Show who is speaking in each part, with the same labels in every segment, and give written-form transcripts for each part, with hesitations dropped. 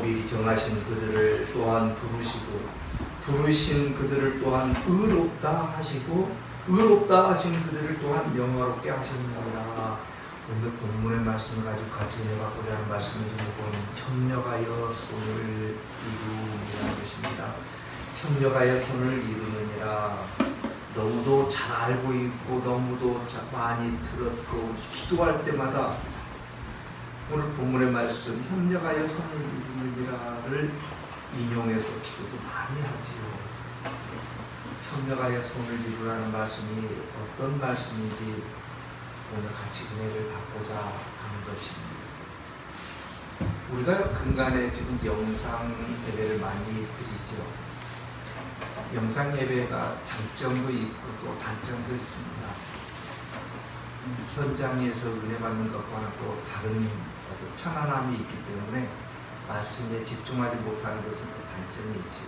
Speaker 1: 미리 정하신 그들을 또한 부르시고 부르신 그들을 또한 의롭다 하시고 의롭다 하신 그들을 또한 영화롭게 하셨느니라. 오늘 본문의 말씀을 가지고 같이 해보고자 하는 말씀의 제목은 협력하여 선을 이루느니라 것입니다. 협력하여 선을 이루느니라. 너무도 잘 알고 있고 너무도 많이 들었고 기도할 때마다 오늘 본문의 말씀 협력하여 선을 이루느니라를 인용해서 기도도 많이 하지요. 협력하여 선을 이루라는 말씀이 어떤 말씀인지 오늘 같이 은혜를 받고자 하는 것입니다. 우리가 근간에 지금 영상 예배를 많이 드리죠. 영상 예배가 장점도 있고 또 단점도 있습니다. 현장에서 은혜 받는 것과는 또 다른 어떤 편안함이 있기 때문에 말씀에 집중하지 못하는 것은 또 단점이지.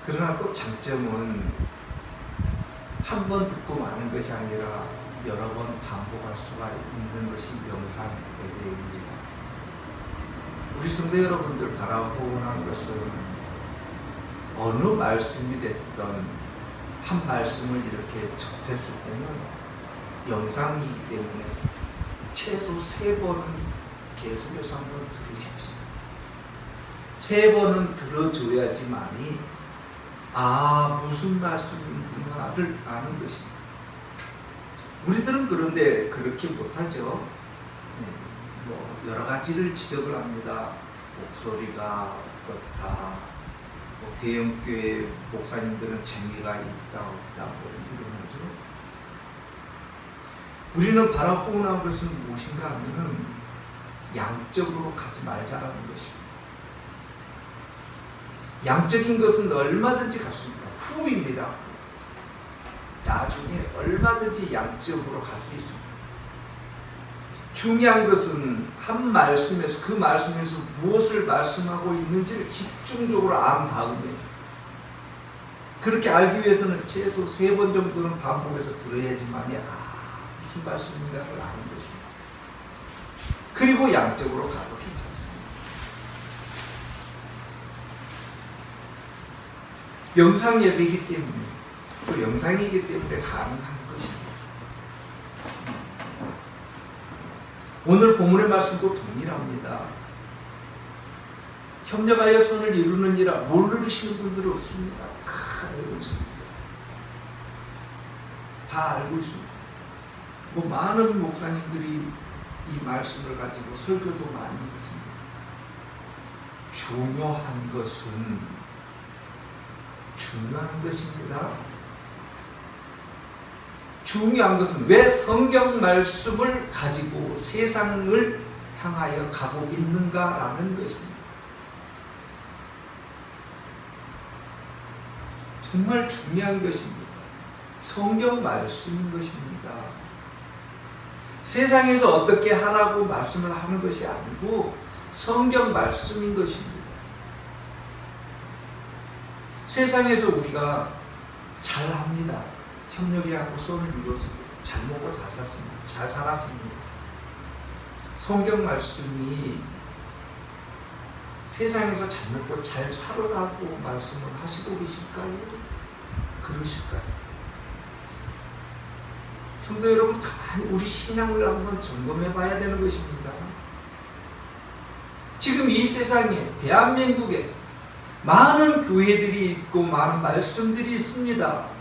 Speaker 1: 그러나 또 장점은 한 번 듣고 마는 것이 아니라 여러 번 반복할 수가 있는 것이 영상 예배입니다. 우리 성도 여러분들 바라보고 하는 것은 어느 말씀이 됐던 한 말씀을 이렇게 접했을 때는 영상이기 때문에 최소 3번은 계속해서 한번 들으십시오. 3번은 들어줘야지만이 무슨 말씀인가를 아는 것입니다. 우리들은 그런데 그렇게 못하죠. 여러 가지를 지적을 합니다. 목소리가 어떻다, 대형교회 목사님들은 재미가 있다 없다 이런 거죠. 우리는 바라보고 나온 것은 무엇인가 하면은 양적으로 가지 말자라는 것입니다. 양적인 것은 얼마든지 갈 수 있다. 후입니다. 나중에 얼마든지 양적으로 갈 수 있습니다. 중요한 것은 한 말씀에서 그 말씀에서 무엇을 말씀하고 있는지를 집중적으로 안 다음에 그렇게 알기 위해서는 최소 3번 정도는 반복해서 들어야지만이 무슨 말씀인가를 아는 것입니다. 그리고 양적으로 가도 괜찮습니다. 영상 예배이기 때문에 또 영상이기 때문에 가능한 것입니다. 오늘 본문의 말씀도 동일합니다. 협력하여 선을 이루느니라. 모르시는 분들은 없습니다. 다 알고 있습니다. 다 알고 있습니다. 많은 목사님들이 이 말씀을 가지고 설교도 많이 했습니다. 중요한 것입니다. 중요한 것은 왜 성경 말씀을 가지고 세상을 향하여 가고 있는가라는 것입니다. 정말 중요한 것입니다. 성경 말씀인 것입니다. 세상에서 어떻게 하라고 말씀을 하는 것이 아니고 성경 말씀인 것입니다. 세상에서 우리가 잘합니다. 협력하고 선을 이뤘습니다. 잘 먹고 잘 샀습니다. 잘 살았습니다. 성경 말씀이 세상에서 잘 먹고 잘 살아가고 말씀을 하시고 계실까요? 그러실까요? 성도 여러분, 가만히 우리 신앙을 한번 점검해 봐야 되는 것입니다. 지금 이 세상에, 대한민국에 많은 교회들이 있고 많은 말씀들이 있습니다.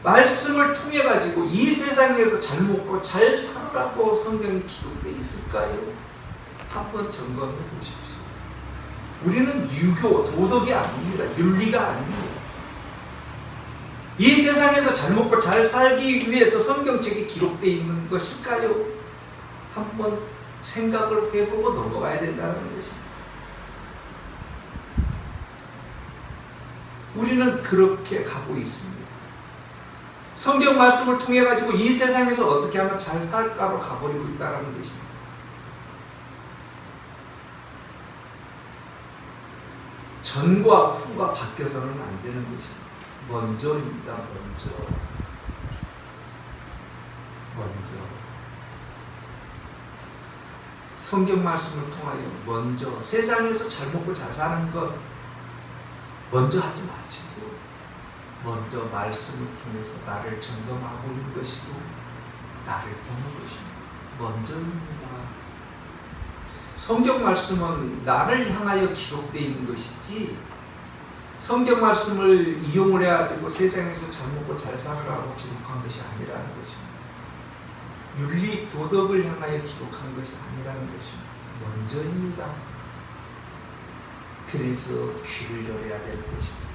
Speaker 1: 말씀을 통해 가지고 이 세상에서 잘 먹고 잘 살으라고 성경이 기록되어 있을까요? 한번 점검해 보십시오. 우리는 유교, 도덕이 아닙니다. 윤리가 아닙니다. 이 세상에서 잘 먹고 잘 살기 위해서 성경책에 기록되어 있는 것일까요? 한번 생각을 해보고 넘어가야 된다는 것입니다. 우리는 그렇게 가고 있습니다. 성경 말씀을 통해 가지고 이 세상에서 어떻게 하면 잘 살까로 가버리고 있다는 것입니다. 전과 후가 바뀌어서는 안 되는 것입니다. 먼저. 성경 말씀을 통하여 먼저 세상에서 잘 먹고 잘 사는 것 먼저 하지 마시고 먼저 말씀을 통해서 나를 점검하고 있는 것이고 나를 보는 것입니다. 먼저입니다. 성경 말씀은 나를 향하여 기록되어 있는 것이지 성경 말씀을 이용을 해가지고 세상에서 잘 먹고 잘 살으라고 기록한 것이 아니라는 것입니다. 윤리, 도덕을 향하여 기록한 것이 아니라는 것입니다. 먼저입니다. 그래서 귀를 열어야 될 것입니다.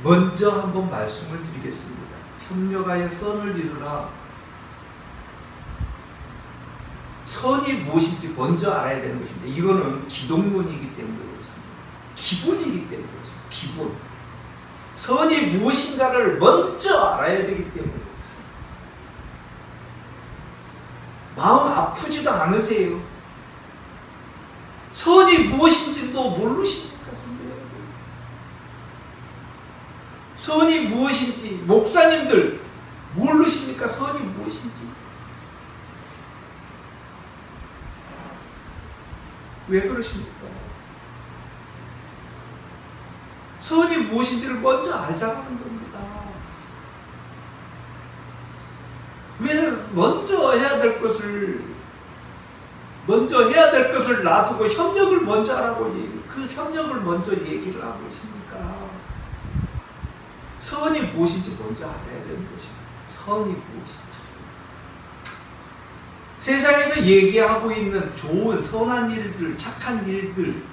Speaker 1: 먼저 한번 말씀을 드리겠습니다. 협력하여 선을 이루라. 선이 무엇인지 먼저 알아야 되는 것입니다. 이거는 기독론이기 때문에 그렇습니다. 기본이기 때문에 그렇습니다. 기본. 선이 무엇인가를 먼저 알아야 되기 때문에 그렇습니다. 마음 아프지도 않으세요? 선이 무엇인지도 모르십니까, 성도 여러분? 선이 무엇인지 목사님들 모르십니까? 선이 무엇인지? 왜 그러십니까? 선이 무엇인지를 먼저 알자는 겁니다. 왜 먼저 해야 될 것을 놔두고 협력을 먼저 하라고 그 협력을 먼저 얘기를 하고 있습니까? 선이 무엇인지 먼저 알아야 되는 것입니다. 선이 무엇인지. 세상에서 얘기하고 있는 좋은 선한 일들, 착한 일들,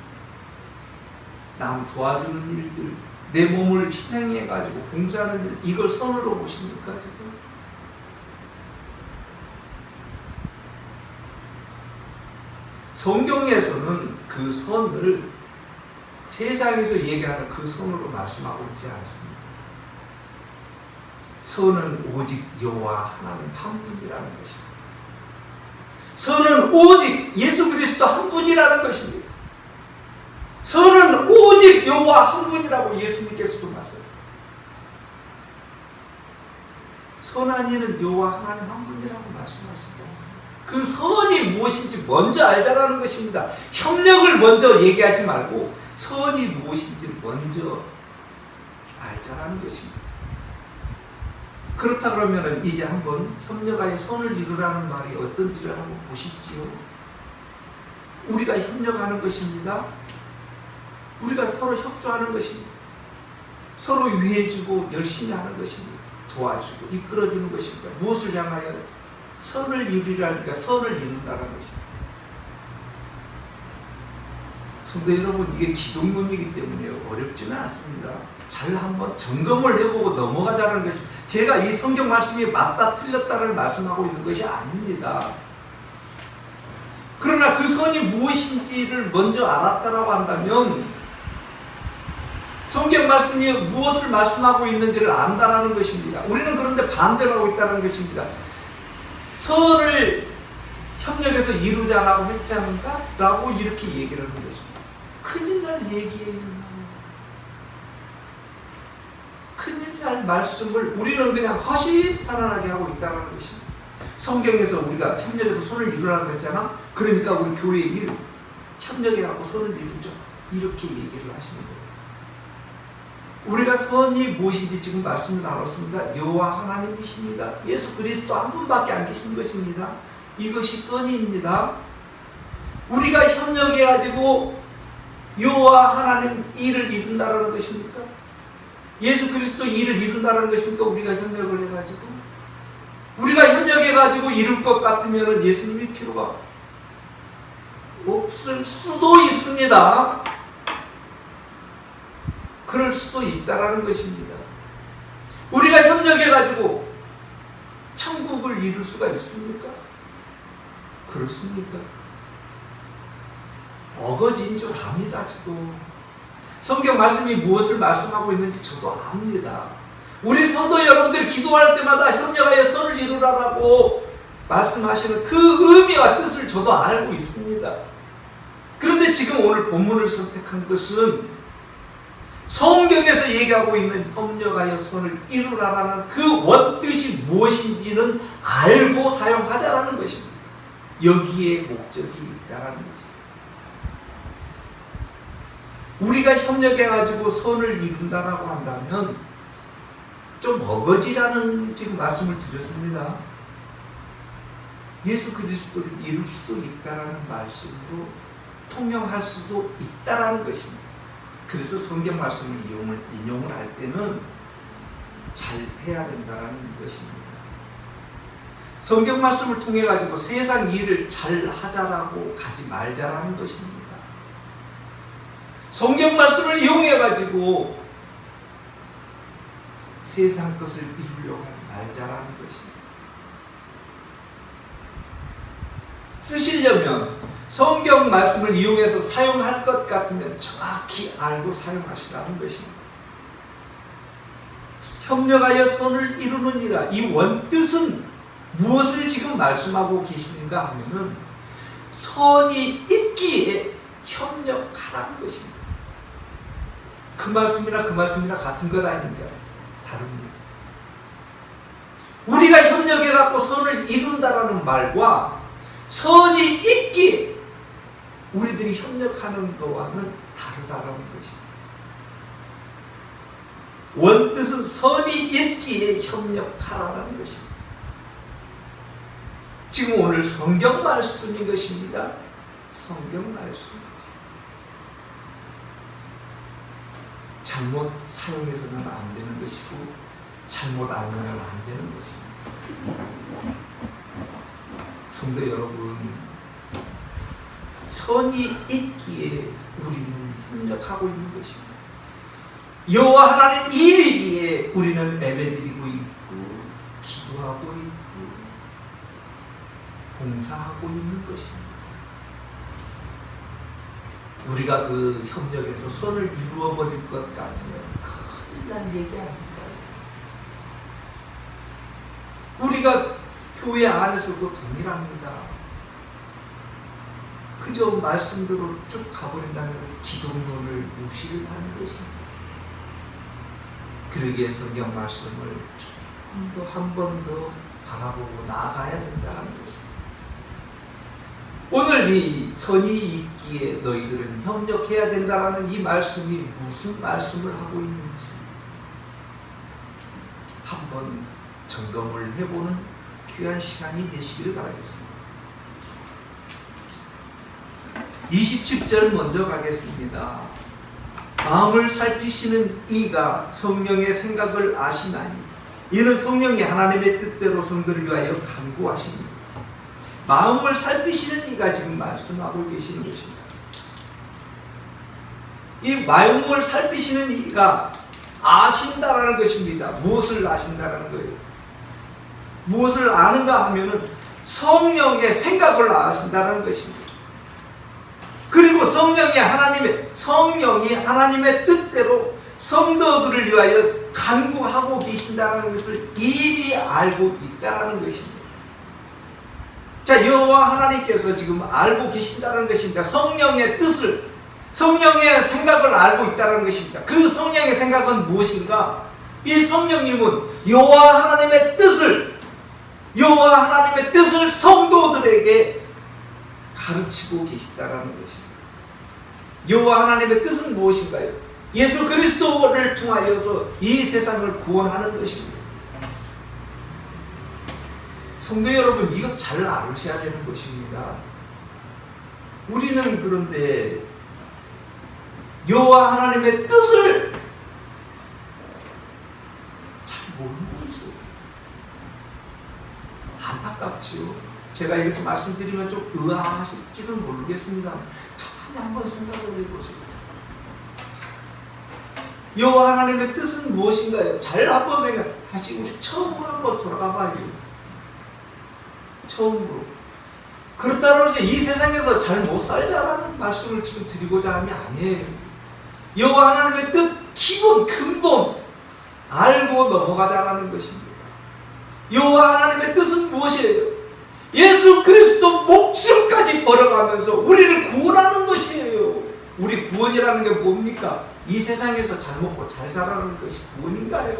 Speaker 1: 남 도와주는 일들, 내 몸을 희생해가지고 봉사하는 일, 이걸 선으로 보십니까 지금? 성경에서는 그 선을 세상에서 얘기하는 그 선으로 말씀하고 있지 않습니다. 선은 오직 여호와 하나님 한 분이라는 것입니다. 선은 오직 예수 그리스도 한 분이라는 것입니다. 선은 오직 여호와 한 분이라고 예수님께서도 말해요. 선한 이는 여호와 하나님 한 분이라고 말씀하시지 않습니까? 그 선이 무엇인지 먼저 알자라는 것입니다. 협력을 먼저 얘기하지 말고 선이 무엇인지 먼저 알자라는 것입니다. 그렇다 그러면 이제 한번 협력하여 선을 이루라는 말이 어떤지를 한번 보시지요. 우리가 협력하는 것입니다. 우리가 서로 협조하는 것입니다. 서로 위해주고 열심히 하는 것입니다. 도와주고 이끌어주는 것입니다. 무엇을 향하여? 선을 이루라니까 선을 이룬다는 것입니다. 성도 여러분, 이게 기독론이기 때문에 어렵지는 않습니다. 잘 한번 점검을 해보고 넘어가자는 것입니다. 제가 이 성경 말씀이 맞다 틀렸다를 말씀하고 있는 것이 아닙니다. 그러나 그 선이 무엇인지를 먼저 알았다라고 한다면 성경 말씀이 무엇을 말씀하고 있는지를 안다라는 것입니다. 우리는 그런데 반대로 하고 있다는 것입니다. 선을 협력해서 이루자라고 했지 않은가? 라고 이렇게 얘기를 하는 것입니다. 큰일 날 얘기예요. 큰일 날 말씀을 우리는 그냥 허심탄회하게 하고 있다는 것입니다. 성경에서 우리가 협력해서 선을 이루라고 했잖아. 그러니까 우리 교회 일 협력해갖고 선을 이루죠. 이렇게 얘기를 하시는 거예요. 우리가 선이 무엇인지 지금 말씀을 나눴습니다. 여호와 하나님이십니다. 예수 그리스도 한 분밖에 안 계신 것입니다. 이것이 선입니다. 우리가 협력해가지고 여호와 하나님 일을 이룬다는 것입니까? 예수 그리스도 일을 이룬다는 것입니까? 우리가 협력을 해가지고 우리가 협력해가지고 이룰 것 같으면 예수님이 필요가 없을 수도 있습니다. 그럴 수도 있다라는 것입니다. 우리가 협력해가지고 천국을 이룰 수가 있습니까? 그렇습니까? 어거지인 줄 압니다. 저도 성경 말씀이 무엇을 말씀하고 있는지 저도 압니다. 우리 성도 여러분들이 기도할 때마다 협력하여 선을 이루라고 말씀하시는 그 의미와 뜻을 저도 알고 있습니다. 그런데 지금 오늘 본문을 선택한 것은 성경에서 얘기하고 있는 협력하여 선을 이루라라는 그 원뜻이 무엇인지는 알고 사용하자라는 것입니다. 여기에 목적이 있다는 거죠. 우리가 협력해가지고 선을 이룬다라고 한다면 좀 어거지라는 지금 말씀을 드렸습니다. 예수 그리스도를 이룰 수도 있다라는 말씀으로 통용할 수도 있다라는 것입니다. 그래서 성경 말씀을 인용을 할 때는 잘 해야 된다라는 것입니다. 성경 말씀을 통해 가지고 세상 일을 잘 하자라고 가지 말자라는 것입니다. 성경 말씀을 이용해 가지고 세상 것을 이루려고 하지 말자라는 것입니다. 쓰시려면 성경 말씀을 이용해서 사용할 것 같으면 정확히 알고 사용하시라는 것입니다. 협력하여 선을 이루느니라. 이 원뜻은 무엇을 지금 말씀하고 계시는가 하면은 선이 있기에 협력하라는 것입니다. 그 말씀이나 같은 것 아닙니까? 다릅니다. 우리가 협력해 갖고 선을 이룬다라는 말과 선이 있기에 우리들이 협력하는 것과는 다르다라는 것입니다. 원뜻은 선이 있기에 협력하라는 것입니다. 지금 오늘 성경 말씀인 것입니다. 성경 말씀. 잘못 사용해서는 안 되는 것이고 잘못 알면 안 되는 것입니다. 성도 여러분, 선이 있기에 우리는 협력하고 있는 것입니다. 여호와 하나님 일이기에 우리는 예배드리고 있고 기도하고 있고 봉사하고 있는 것입니다. 우리가 그 협력에서 선을 이루어버릴 것 같으면 큰일 난 얘기 아닐까요? 우리가 교회 안에서도 동일합니다. 그저 말씀대로 쭉 가버린다면 기독론을 무시를 하는 것입니다. 그러기에 성경 말씀을 조금 더 한 번 더 바라보고 나아가야 된다는 것입니다. 오늘 이 선이 있기에 너희들은 협력해야 된다는 이 말씀이 무슨 말씀을 하고 있는지 한번 점검을 해보는 귀한 시간이 되시기를 바라겠습니다. 27절 먼저 가겠습니다. 마음을 살피시는 이가 성령의 생각을 아시나니 이는 성령이 하나님의 뜻대로 성도를 위하여 간구하십니다. 마음을 살피시는 이가 지금 말씀하고 계시는 것입니다. 이 마음을 살피시는 이가 아신다라는 것입니다. 무엇을 아신다라는 거예요? 무엇을 아는가 하면은 성령의 생각을 아신다라는 것입니다. 그리고 성령이 하나님의 뜻대로 성도들을 위하여 간구하고 계신다는 것을 이미 알고 있다는 것입니다. 자, 여호와 하나님께서 지금 알고 계신다는 것입니다. 성령의 뜻을, 성령의 생각을 알고 있다는 것입니다. 그 성령의 생각은 무엇인가? 이 성령님은 여호와 하나님의 뜻을 성도들에게 가르치고 계시다는 것입니다. 여호와 하나님의 뜻은 무엇인가요? 예수 그리스도를 통하여서 이 세상을 구원하는 것입니다. 성도 여러분, 이거 잘 알으셔야 되는 것입니다. 우리는 그런데 여호와 하나님의 뜻을 잘 모르고 있어요. 안타깝죠. 제가 이렇게 말씀드리면 좀 의아하실지는 모르겠습니다. 가만히 한번 생각을 해보세요. 여호와 하나님의 뜻은 무엇인가요? 잘 한번 다시 우리 처음으로 한번 돌아가 봐요. 처음으로. 그렇다고 해서 이 세상에서 잘 못 살자라는 말씀을 지금 드리고자 함이 아니에요. 여호와 하나님의 뜻, 기본, 근본 알고 넘어가자라는 것입니다. 여호와 하나님의 뜻은 무엇이에요? 예수 그리스도 목숨까지 벌어가면서 우리를 구원하는 것이에요. 우리 구원이라는 게 뭡니까? 이 세상에서 잘 먹고 잘 살아가는 것이 구원인가요?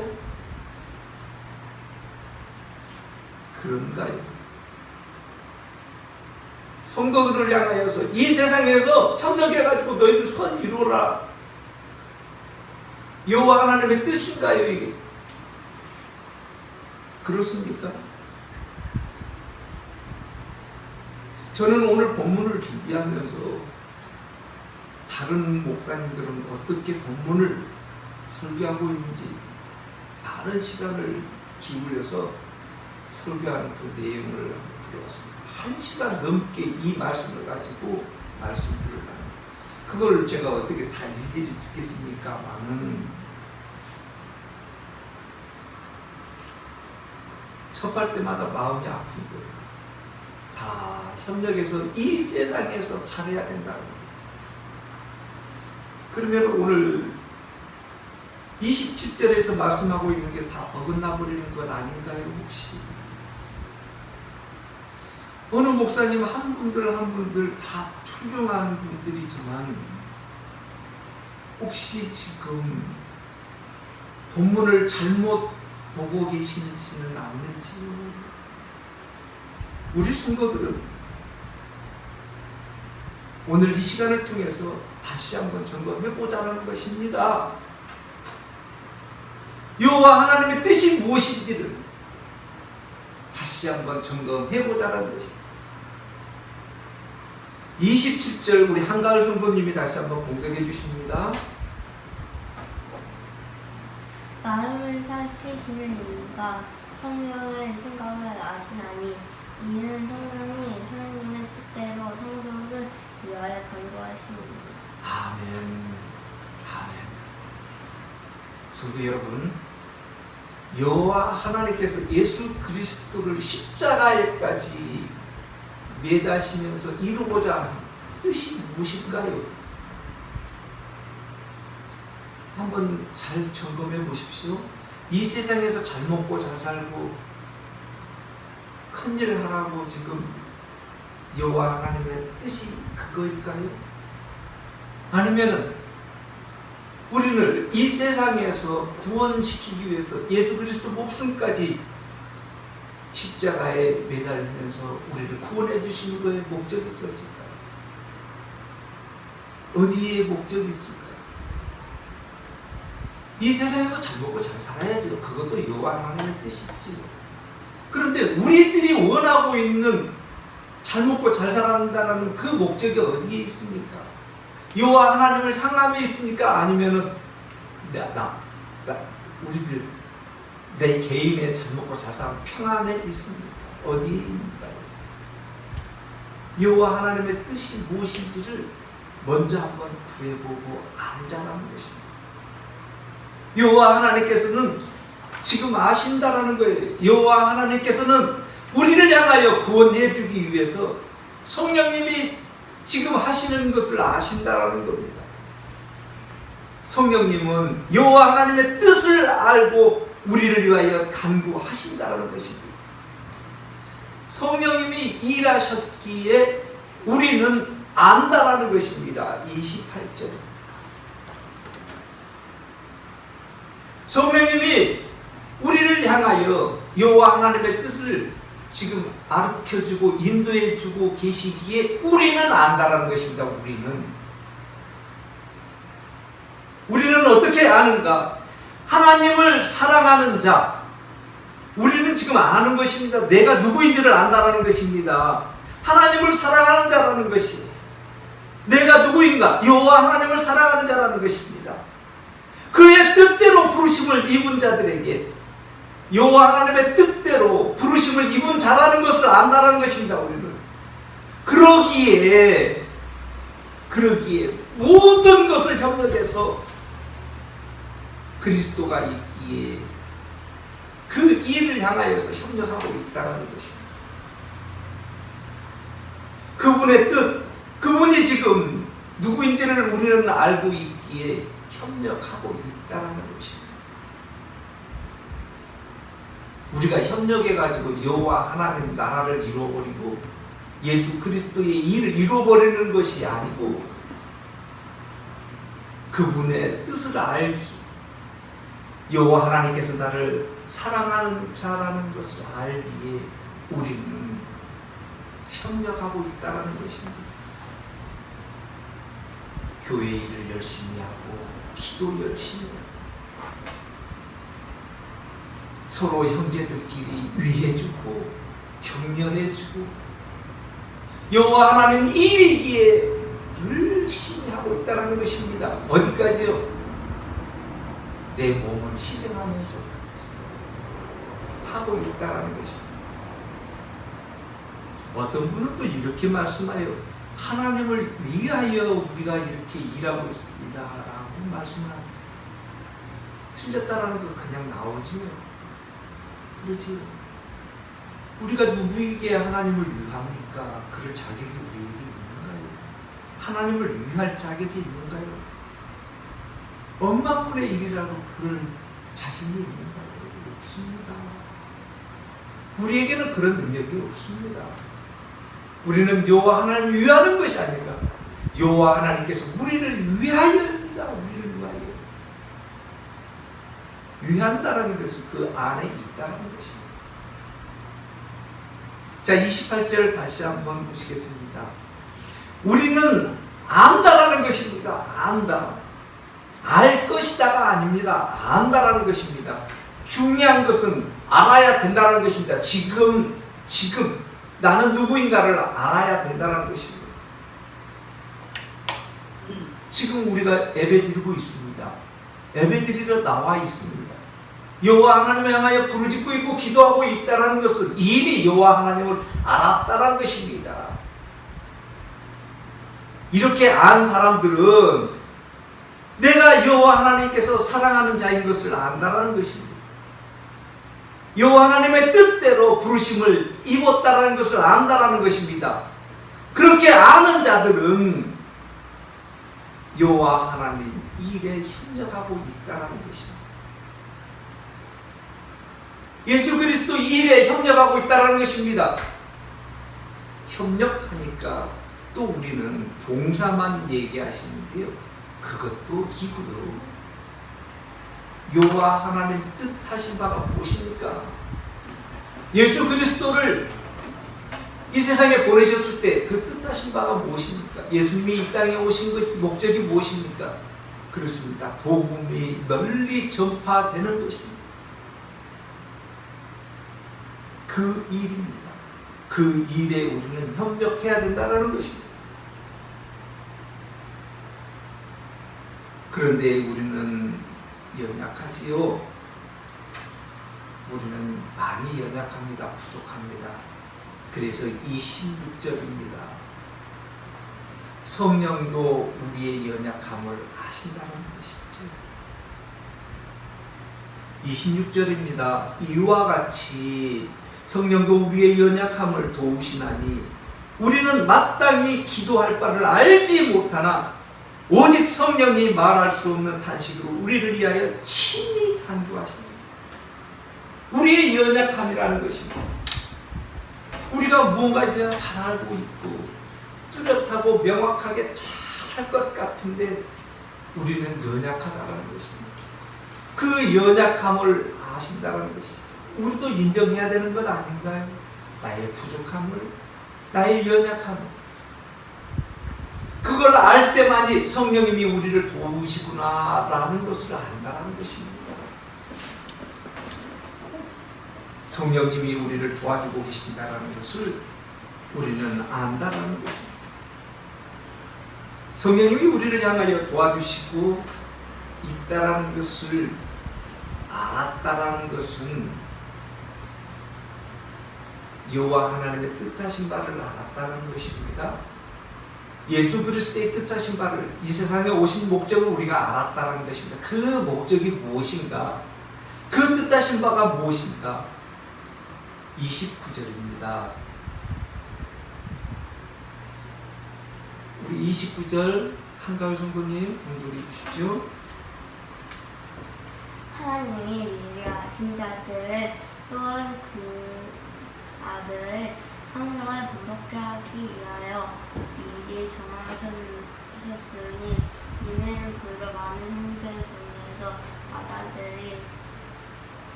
Speaker 1: 그런가요? 성도들을 향하여서 이 세상에서 협력해가지고 너희들 선 이루어라. 여호와 하나님의 뜻인가요, 이게? 그렇습니까? 저는 오늘 본문을 준비하면서 다른 목사님들은 어떻게 본문을 설교하고 있는지 많은 시간을 기울여서 설교하는 그 내용을 들어봤습니다. 1시간 넘게 이 말씀을 가지고 말씀들을 나누고, 그걸 제가 어떻게 다 일일이 듣겠습니까만은 접할 때마다 마음이 아픈 거예요. 다 협력해서 이 세상에서 잘해야 된다는 거예요. 그러면 오늘 27절에서 말씀하고 있는 게 다 어긋나 버리는 것 아닌가요, 혹시? 어느 목사님 한 분들 다 훌륭한 분들이지만 혹시 지금 본문을 잘못 보고 계시지는 않는지요? 우리 성도들은 오늘 이 시간을 통해서 다시 한번 점검해 보자는 것입니다. 여호와 하나님의 뜻이 무엇인지를 다시 한번 점검해 보자는 것입니다. 27절 우리 한가을 성도님이 다시 한번 공독해 주십니다.
Speaker 2: 마음을 살피시는 이유가 성령의 생각을 아시나니 이는 성령이 하나님의 뜻대로 성도를 위하여 간구하십니다.
Speaker 1: 아멘. 아멘. 성도 여러분, 여호와 하나님께서 예수 그리스도를 십자가에까지 매다시면서 이루고자 하는 뜻이 무엇일까요? 한번 잘 점검해 보십시오. 이 세상에서 잘 먹고 잘 살고 큰일을 하라고 지금 여호와 하나님의 뜻이 그거일까요? 아니면은 우리를 이 세상에서 구원시키기 위해서 예수 그리스도 목숨까지 십자가에 매달리면서 우리를 구원해 주시는 거에 목적이 있었을까요? 어디에 목적이 있을까요? 이 세상에서 잘 먹고 잘 살아야죠. 그것도 여호와 하나님의 뜻이지요. 그런데 우리들이 원하고 있는 잘 먹고 잘 살아간다는 그 목적이 어디에 있습니까? 여호와 하나님을 향함에 있습니까? 아니면은 우리들 내 개인의 잘 먹고 잘 사는 평안에 있습니까? 어디에 있는가요? 여호와 하나님의 뜻이 무엇인지를 먼저 한번 구해보고 알자라는 것입니다. 여호와 하나님께서는 지금 아신다라는 거예요. 여호와 하나님께서는 우리를 향하여 구원해 주기 위해서 성령님이 지금 하시는 것을 아신다라는 겁니다. 성령님은 여호와 하나님의 뜻을 알고 우리를 위하여 간구하신다라는 것입니다. 성령님이 일하셨기에 우리는 안다라는 것입니다. 28절. 성령님이 우리를 향하여 여호와 하나님의 뜻을 지금 가르쳐주고 인도해주고 계시기에 우리는 안다라는 것입니다. 우리는 어떻게 아는가? 하나님을 사랑하는 자, 우리는 지금 아는 것입니다. 내가 누구인지를 안다라는 것입니다. 하나님을 사랑하는 자라는 것이 내가 누구인가? 여호와 하나님을 사랑하는 자라는 것입니다. 그의 뜻대로 부르심을 입은 자들에게 여호와 하나님의 뜻대로 부르심을 입은 자라는 것을 안다라는 것입니다. 우리는 그러기에 모든 것을 협력해서 그리스도가 있기에 그 일을 향하여서 협력하고 있다는 것입니다. 그분의 뜻, 그분이 지금 누구인지를 우리는 알고 있기에 협력하고 있다는 것입니다. 우리가 협력해가지고 여호와 하나님 나라를 이루어버리고 예수 그리스도의 일을 이루어버리는 것이 아니고 그분의 뜻을 알기, 여호와 하나님께서 나를 사랑하는 자라는 것을 알기에 우리는 협력하고 있다는 것입니다. 교회 일을 열심히 하고 기도 열심히 하고 서로 형제들끼리 위해주고 격려해주고 여호와 하나님 일이기에 열심히 하고 있다는 것입니다. 어디까지요? 내 몸을 희생하면서 하고 있다는 것입니다. 어떤 분은 또 이렇게 말씀하여 하나님을 위하여 우리가 이렇게 일하고 있습니다 라고 말씀합니다. 틀렸다라는 거 그냥 나오지요. 그렇지요. 우리가 누구에게 하나님을 위합니까? 그럴 자격이 우리에게 있는가요? 하나님을 위할 자격이 있는가요? 억만분의 일이라도 그럴 자신이 있는가요? 없습니다. 우리에게는 그런 능력이 없습니다. 우리는 여호와 하나님을 위하는 것이 아니라 여호와 하나님께서 우리를 위하여입니다. 우리를 위하여. 위한다라는 것은 그 안에 있다는 것입니다. 자, 28절 다시 한번 보시겠습니다. 우리는 안다라는 것입니다. 안다. 알 것이다가 아닙니다. 안다라는 것입니다. 중요한 것은 알아야 된다는 것입니다. 지금 나는 누구인가를 알아야 된다는 것입니다. 지금 우리가 예배드리고 있습니다. 예배드리러 나와 있습니다. 여호와 하나님을 향하여 부르짖고 있고 기도하고 있다는 것은 이미 여호와 하나님을 알았다는 것입니다. 이렇게 안 사람들은 내가 여호와 하나님께서 사랑하는 자인 것을 안다는 것입니다. 여호와 하나님의 뜻대로 부르심을 입었다는 것을 안다는 것입니다. 그렇게 아는 자들은 여호와 하나님 일에 협력하고 있다는 것입니다. 예수 그리스도 일에 협력하고 있다는 것입니다. 협력하니까 또 우리는 봉사만 얘기하시는데요. 그것도 기구요. 여호와 하나님 뜻하신 바가 무엇입니까? 예수 그리스도를 이 세상에 보내셨을 때 그 뜻하신 바가 무엇입니까? 예수님이 이 땅에 오신 것 목적이 무엇입니까? 그렇습니다. 복음이 널리 전파되는 것입니다. 그 일입니다. 그 일에 우리는 협력해야 된다는 것입니다. 그런데 우리는 연약하지요. 우리는 많이 연약합니다. 부족합니다. 그래서 26절입니다. 성령도 우리의 연약함을 아신다는 것이죠. 26절입니다. 이와 같이 성령도 우리의 연약함을 도우시나니 우리는 마땅히 기도할 바를 알지 못하나 오직 성령이 말할 수 없는 탄식으로 우리를 위하여 친히 간구하십니다. 우리의 연약함이라는 것입니다. 우리가 뭔가 이제 잘 알고 있고 뚜렷하고 명확하게 잘 할 것 같은데 우리는 연약하다는 것입니다. 그 연약함을 아신다는 것이죠. 우리도 인정해야 되는 것 아닌가요? 나의 부족함을, 나의 연약함을. 그걸 알 때만이 성령님이 우리를 도우시구나라는 것을 안다는 것입니다. 성령님이 우리를 도와주고 계신다는 것을 우리는 안다는 것입니다. 성령님이 우리를 향하여 도와주시고 있다는 것을 알았다는 것은 여호와 하나님의 뜻하신 바를 알았다는 것입니다. 예수 그리스도의 뜻하신 바를, 이 세상에 오신 목적을 우리가 알았다는 것입니다. 그 목적이 무엇인가? 그 뜻하신 바가 무엇인가? 29절입니다. 우리 29절 한가위 성도님 공독해 주십시오.
Speaker 2: 하나님이 미리 아신 자들을 또한 그 아들을 성령을 번복케 하기 위하여 미리 정하셨으니 이는 그를 많은 형제 중에서 아들들이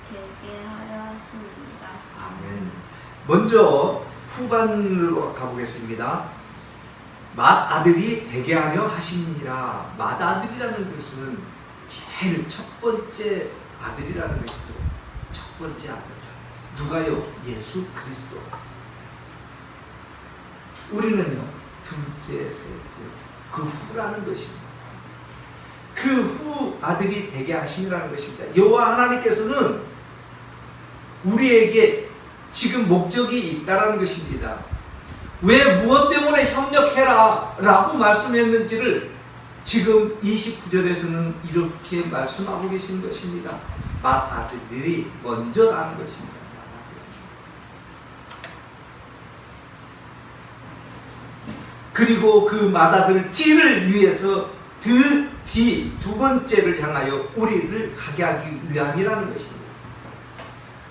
Speaker 2: 되게 하려 하십니다.
Speaker 1: 아멘. 먼저 후반으로 가보겠습니다. 맏아들이 되게 하려 하심이니라. 맏아들이라는 것은 제일 첫 번째 아들이라는 것이죠. 첫 번째 아들. 누가요? 예수 그리스도. 우리는요, 둘째, 셋째, 그 후라는 것입니다. 그 후 아들이 되게 하심이라는 것입니다. 여호와 하나님께서는 우리에게 지금 목적이 있다라는 것입니다. 왜 무엇 때문에 협력해라 라고 말씀했는지를 지금 29절에서는 이렇게 말씀하고 계신 것입니다. 맏아들이 먼저라는 것입니다. 그리고 그 맏아들 뒤를 위해서 두 번째를 향하여 우리를 가게 하기 위함이라는 것입니다.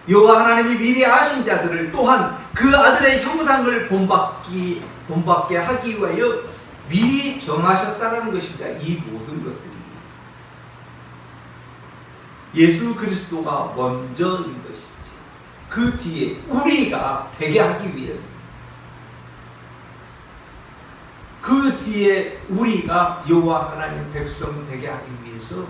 Speaker 1: 여호와 하나님이 미리 아신 자들을 또한 그 아들의 형상을 본받게 하기 위하여 미리 정하셨다는 것입니다. 이 모든 것들이 예수 그리스도가 먼저인 것이지, 그 뒤에 우리가 되게 하기 위해, 그 뒤에 우리가 여호와 하나님 백성 되게 하기 위해서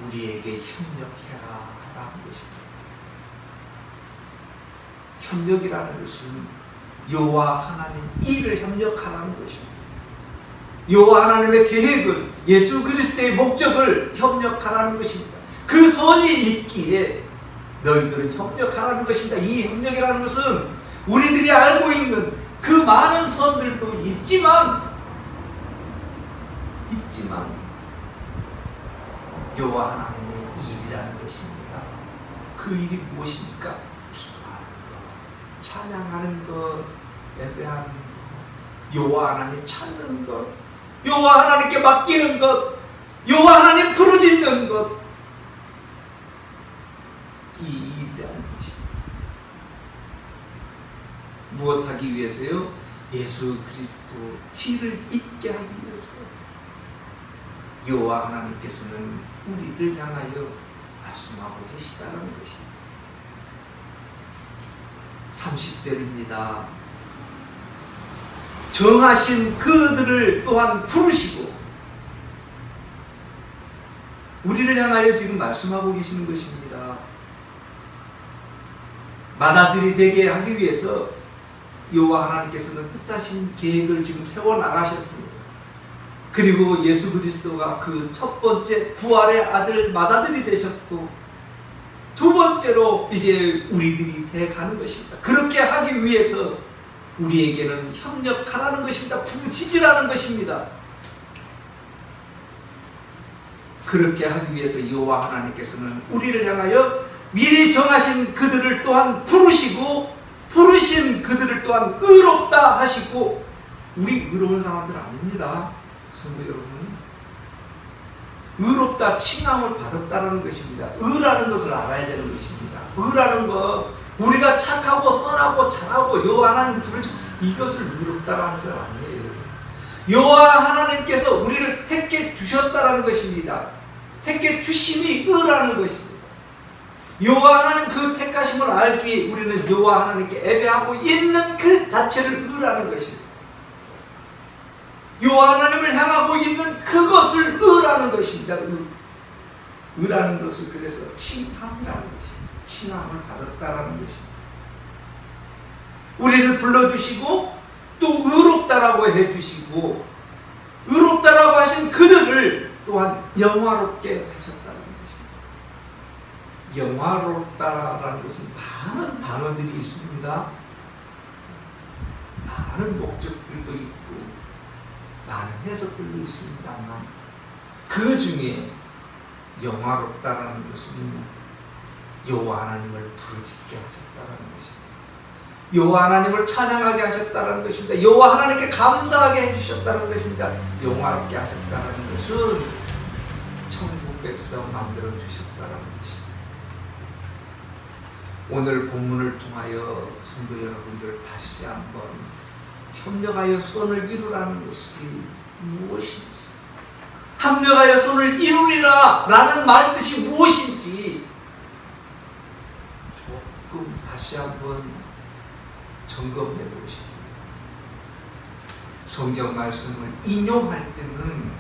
Speaker 1: 우리에게 협력해라 라는 것입니다. 협력이라는 것은 여호와 하나님 일을 협력하라는 것입니다. 여호와 하나님의 계획을, 예수 그리스도의 목적을 협력하라는 것입니다. 그 선이 있기에 너희들은 협력하라는 것입니다. 이 협력이라는 것은 우리들이 알고 있는 그 많은 선들도 있지만 여호와 하나님의 일이라는 것입니다. 그 일이 무엇입니까? 기도하는 것, 찬양하는 것, 예배하는 것, 여호와 하나님 찾는 것, 여호와 하나님께 맡기는 것, 여호와 하나님 부르짖는 것, 이 일이라는 것입니다. 무엇하기 위해서요? 예수 그리스도 티를 잇게 하기 위해서. 여호와 하나님께서는 우리를 향하여 말씀하고 계시다는 것입니다. 30절입니다. 정하신 그들을 또한 부르시고, 우리를 향하여 지금 말씀하고 계시는 것입니다. 맏아들이 되게 하기 위해서 여호와 하나님께서는 뜻하신 계획을 지금 세워나가셨습니다. 그리고 예수 그리스도가 그 첫 번째 부활의 아들 맏아들이 되셨고, 두 번째로 이제 우리들이 돼가는 것입니다. 그렇게 하기 위해서 우리에게는 협력하라는 것입니다. 부르짖으라는 것입니다. 그렇게 하기 위해서 여호와 하나님께서는 우리를 향하여 미리 정하신 그들을 또한 부르시고, 부르신 그들을 또한 의롭다 하시고, 우리 의로운 사람들 아닙니다. 성도 여러분, 의롭다 칭함을 받았다는 것입니다. 의라는 것을 알아야 되는 것입니다. 의라는 것, 우리가 착하고 선하고 잘하고 여호와 하나님 부르짖고, 이것을 의롭다라는 건 아니에요. 여호와 하나님께서 우리를 택해 주셨다라는 것입니다. 택해 주심이 의라는 것입니다. 여호와 하나님 그 택하심을 알기에 우리는 여호와 하나님께 예배하고 있는 그 자체를 의라는 것입니다. 여호와 하나님을 향하고 있는 그것을 의라는 것입니다. 의라는 것을 그래서 칭함이라는 것입니다. 칭함을 받았다라는 것입니다. 우리를 불러주시고 또 의롭다라고 해주시고, 의롭다라고 하신 그들을 또한 영화롭게 하셨다는 것입니다. 영화롭다라는 것은 많은 단어들이 있습니다. 많은 목적들도 있고 많은 해석들도 있습니다만, 그 중에 영화롭다라는 것은 여호와 하나님을 부르짖게 하셨다라는 것입니다. 여호와 하나님을 찬양하게 하셨다는 것입니다. 여호와 하나님께 감사하게 해주셨다는 것입니다. 영화롭게 하셨다는 것은 천국 백성 만들어 주셨다는 것입니다. 오늘 본문을 통하여 성도 여러분들 다시 한번 협력하여 선을 이루라는 것이 무엇인지, 합력하여 선을 이루리라 라는 말 뜻이 무엇인지 조금 다시 다시 한번 점검해 보시고 성경 말씀을 인용할 때는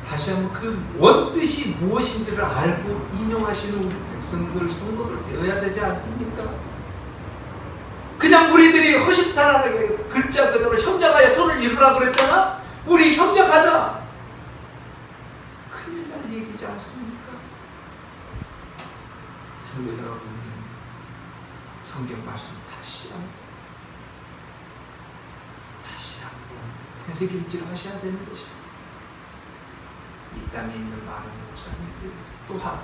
Speaker 1: 다시 한번 그 원뜻이 무엇인지를 알고 인용하시는 우리 백성들, 성도들 되어야 되지 않습니까? 그냥 우리들이 허심탄회하게 글자 그대로 협력하여 손을 이루라고 그랬잖아? 우리 협력하자! 큰일 날 얘기지 않습니까? 성도 여러분, 성경 말씀 다시 한번 되새김질 하셔야 되는 것입니다. 이 땅에 있는 많은 목사님들 또한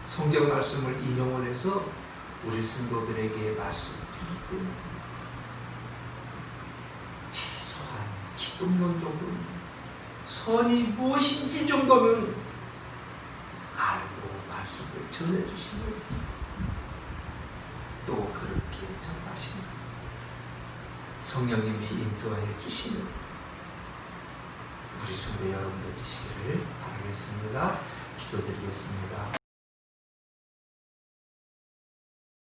Speaker 1: 성경 말씀을 인용을 해서 우리 성도들에게 말씀드리기 때문에 최소한 기독론 정도는 선이 무엇인지 정도는 알고 말씀을 전해주시는 또 그렇게 전하시는 성령님이 인도하여 주시는 우리 성도 여러분들 되시기를 바라겠습니다. 기도드리겠습니다.